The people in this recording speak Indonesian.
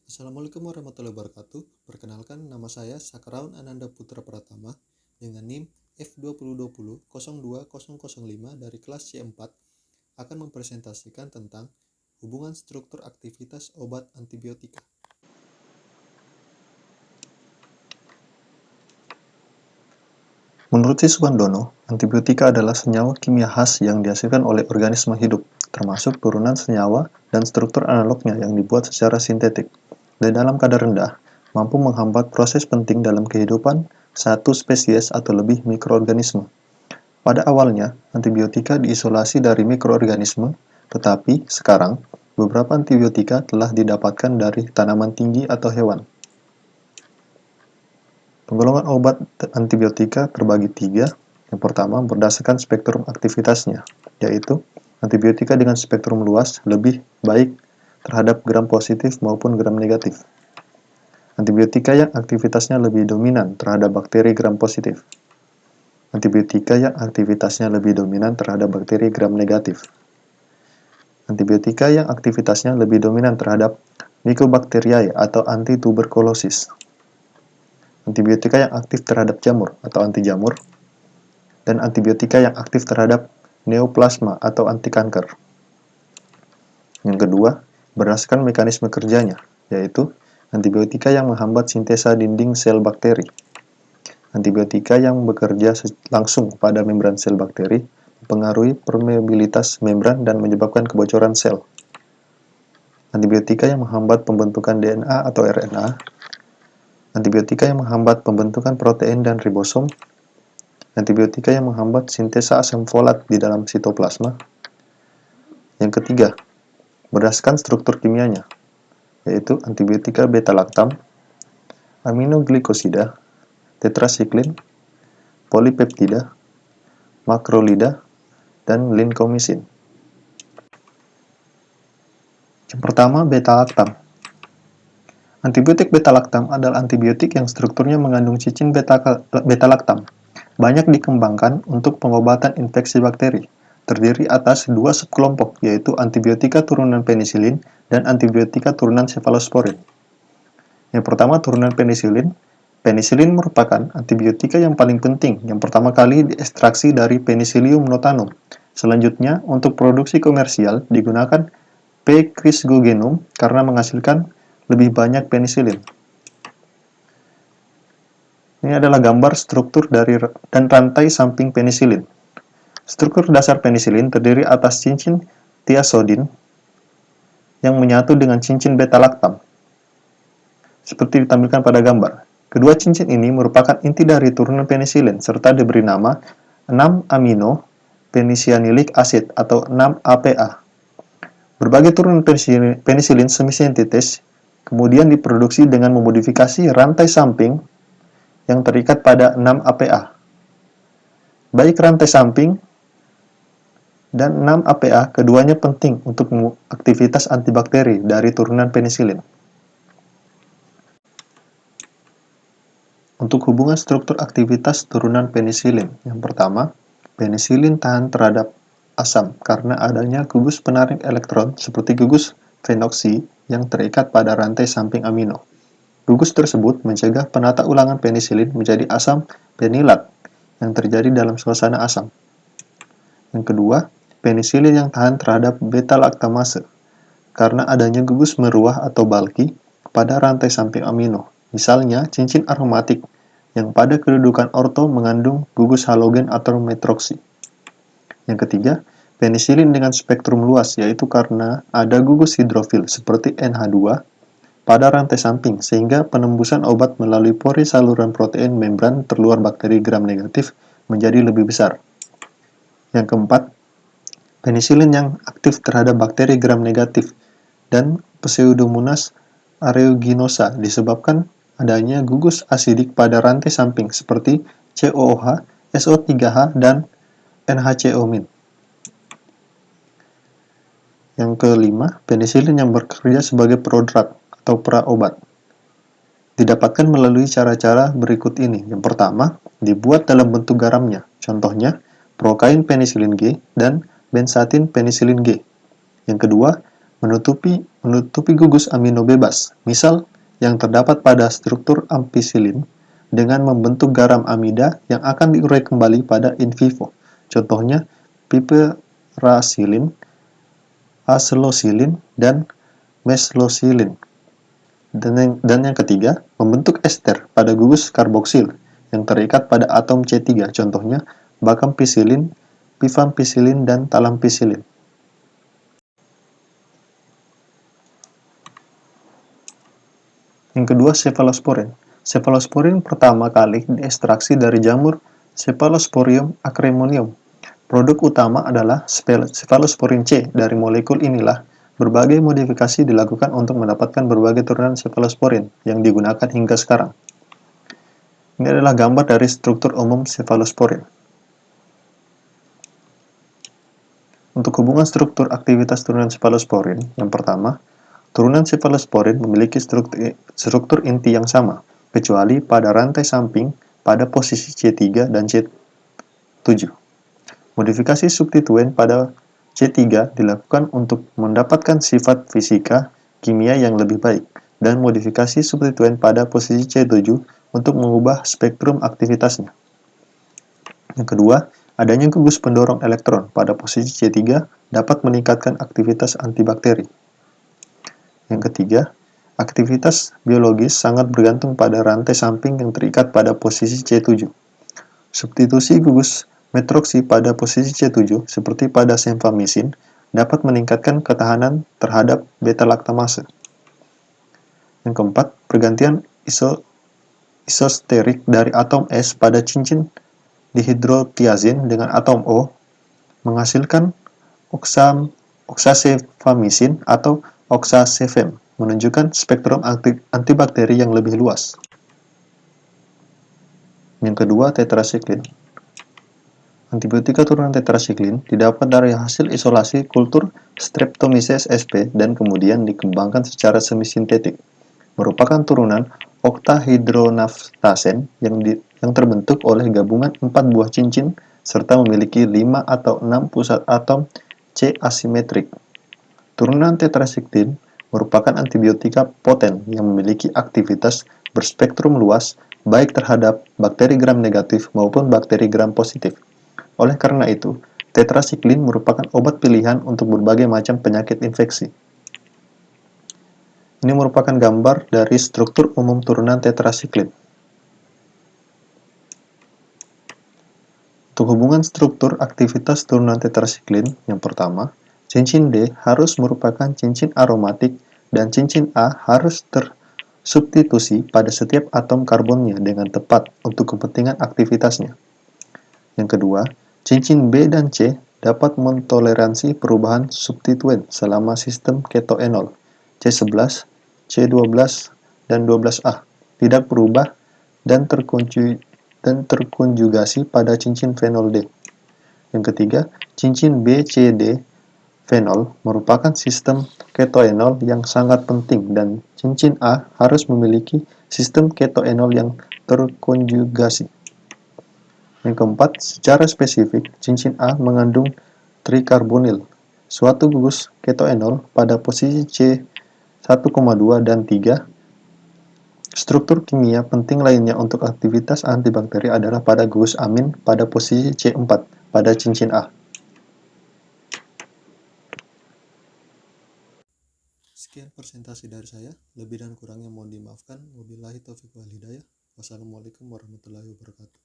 Assalamualaikum warahmatullahi wabarakatuh. Perkenalkan, nama saya Sakraun Ananda Putra Pratama dengan NIM F2020-02005 dari kelas C4 akan mempresentasikan tentang hubungan struktur aktivitas obat antibiotika. Menurut Siswandono, antibiotika adalah senyawa kimia khas yang dihasilkan oleh organisme hidup, termasuk turunan senyawa dan struktur analognya yang dibuat secara sintetik, dan dalam kadar rendah, mampu menghambat proses penting dalam kehidupan satu spesies atau lebih mikroorganisme. Pada awalnya, antibiotika diisolasi dari mikroorganisme, tetapi sekarang, beberapa antibiotika telah didapatkan dari tanaman tinggi atau hewan. Penggolongan obat antibiotika terbagi tiga. Yang pertama, berdasarkan spektrum aktivitasnya, yaitu antibiotika dengan spektrum luas lebih baik terhadap gram positif maupun gram negatif. Antibiotika yang aktivitasnya lebih dominan terhadap bakteri gram positif. Antibiotika yang aktivitasnya lebih dominan terhadap bakteri gram negatif. Antibiotika yang aktivitasnya lebih dominan terhadap Mycobacteriae atau antituberkulosis. Antibiotika yang aktif terhadap jamur atau anti jamur, dan antibiotika yang aktif terhadap neoplasma atau anti kanker. Yang kedua, berdasarkan mekanisme kerjanya, yaitu antibiotika yang menghambat sintesa dinding sel bakteri. Antibiotika yang bekerja langsung pada membran sel bakteri mempengaruhi permeabilitas membran dan menyebabkan kebocoran sel. Antibiotika yang menghambat pembentukan DNA atau RNA. Antibiotika yang menghambat pembentukan protein dan ribosom. Antibiotika yang menghambat sintesa asam folat di dalam sitoplasma. Yang ketiga, berdasarkan struktur kimianya, yaitu antibiotika beta-laktam, aminoglikosida, tetrasiklin, polipeptida, makrolida, dan linkomisin. Yang pertama, beta-laktam. Antibiotik beta-laktam adalah antibiotik yang strukturnya mengandung cicin beta-laktam. Banyak dikembangkan untuk pengobatan infeksi bakteri. Terdiri atas dua subkelompok, yaitu antibiotika turunan penisilin dan antibiotika turunan cephalosporin. Yang pertama, turunan penisilin. Penisilin merupakan antibiotika yang paling penting, yang pertama kali diekstraksi dari Penicillium notanum. Selanjutnya, untuk produksi komersial digunakan P. crisgogenum karena menghasilkan lebih banyak penisilin. Ini adalah gambar struktur dan rantai samping penisilin. Struktur dasar penisilin terdiri atas cincin thiazidin yang menyatu dengan cincin beta-laktam, seperti ditampilkan pada gambar. Kedua cincin ini merupakan inti dari turunan penisilin, serta diberi nama 6-amino penisianilik acid atau 6-APA. Berbagai turunan penisilin semisintetis kemudian diproduksi dengan memodifikasi rantai samping yang terikat pada 6-APA. Baik rantai samping dan 6-APA keduanya penting untuk aktivitas antibakteri dari turunan penisilin. Untuk hubungan struktur aktivitas turunan penisilin, yang pertama, penisilin tahan terhadap asam karena adanya gugus penarik elektron seperti gugus fenoksi yang terikat pada rantai samping amino. Gugus tersebut mencegah penata ulangan penisilin menjadi asam penilat yang terjadi dalam suasana asam. Yang kedua, penisilin yang tahan terhadap beta-laktamase karena adanya gugus meruah atau bulky pada rantai samping amino. Misalnya, cincin aromatik yang pada kedudukan orto mengandung gugus halogen atau metroksi. Yang ketiga, penisilin dengan spektrum luas, yaitu karena ada gugus hidrofil seperti NH2 pada rantai samping, sehingga penembusan obat melalui pori saluran protein membran terluar bakteri gram negatif menjadi lebih besar. Yang keempat, penisilin yang aktif terhadap bakteri gram negatif dan Pseudomonas aeruginosa disebabkan adanya gugus asidik pada rantai samping seperti COOH, SO3H, dan NHCO-. Yang kelima, penisilin yang bekerja sebagai prodrug atau praobat. Didapatkan melalui cara-cara berikut ini. Yang pertama, dibuat dalam bentuk garamnya. Contohnya, prokain penisilin G dan benzatin penisilin G. Yang kedua, menutupi gugus amino bebas, misal yang terdapat pada struktur ampicillin, dengan membentuk garam amida yang akan diurai kembali pada in vivo. Contohnya piperacillin, acetylocillin, dan meslocillin. Dan yang ketiga, membentuk ester pada gugus karboksil yang terikat pada atom C3, contohnya bakampicillin, pivampicillin, dan talampicillin. Yang kedua, cephalosporin. Cephalosporin pertama kali diekstraksi dari jamur Cephalosporium acremonium. Produk utama adalah cephalosporin C. Dari molekul inilah, berbagai modifikasi dilakukan untuk mendapatkan berbagai turunan cephalosporin yang digunakan hingga sekarang. Ini adalah gambar dari struktur umum cephalosporin. Untuk hubungan struktur aktivitas turunan cephalosporin, yang pertama, turunan cephalosporin memiliki struktur inti yang sama, kecuali pada rantai samping pada posisi C3 dan C7. Modifikasi substituen pada C3 dilakukan untuk mendapatkan sifat fisika kimia yang lebih baik, dan modifikasi substituen pada posisi C7 untuk mengubah spektrum aktivitasnya. Yang kedua, adanya gugus pendorong elektron pada posisi C3 dapat meningkatkan aktivitas antibakteri. Yang ketiga, aktivitas biologis sangat bergantung pada rantai samping yang terikat pada posisi C7. Substitusi gugus metroksi pada posisi C7, seperti pada senvaمیsin, dapat meningkatkan ketahanan terhadap beta-laktamase. Yang keempat, pergantian isosterik dari atom S pada cincin dihidrotiazin dengan atom O menghasilkan oxasenvaمیsin atau oxasevem, menunjukkan spektrum antibakteri yang lebih luas. Yang kedua, tetrasiklin. Antibiotika turunan tetrasiklin didapat dari hasil isolasi kultur Streptomyces sp dan kemudian dikembangkan secara semi-sintetik. Merupakan turunan oktahidronaftasen yang terbentuk oleh gabungan 4 buah cincin serta memiliki 5 atau 6 pusat atom C asimetrik. Turunan tetrasiklin merupakan antibiotika poten yang memiliki aktivitas berspektrum luas baik terhadap bakteri gram negatif maupun bakteri gram positif. Oleh karena itu, tetrasiklin merupakan obat pilihan untuk berbagai macam penyakit infeksi. Ini merupakan gambar dari struktur umum turunan tetrasiklin. Untuk hubungan struktur aktivitas turunan tetrasiklin, yang pertama, cincin D harus merupakan cincin aromatik dan cincin A harus tersubstitusi pada setiap atom karbonnya dengan tepat untuk kepentingan aktivitasnya. Yang kedua, cincin B dan C dapat mentoleransi perubahan substituen selama sistem ketoenol C11, C12, dan 12A tidak berubah dan terkonjugasi pada cincin fenol D. Yang ketiga, cincin B, C, D fenol merupakan sistem ketoenol yang sangat penting dan cincin A harus memiliki sistem ketoenol yang terkonjugasi. Yang keempat, secara spesifik, cincin A mengandung trikarbonil, suatu gugus ketoenol pada posisi C1,2 dan 3. Struktur kimia penting lainnya untuk aktivitas antibakteri adalah pada gugus amin pada posisi C4 pada cincin A. Sekian presentasi dari saya, lebih dan kurangnya mohon dimaafkan. Wabillahi taufiq wal hidayah. Wassalamualaikum warahmatullahi wabarakatuh.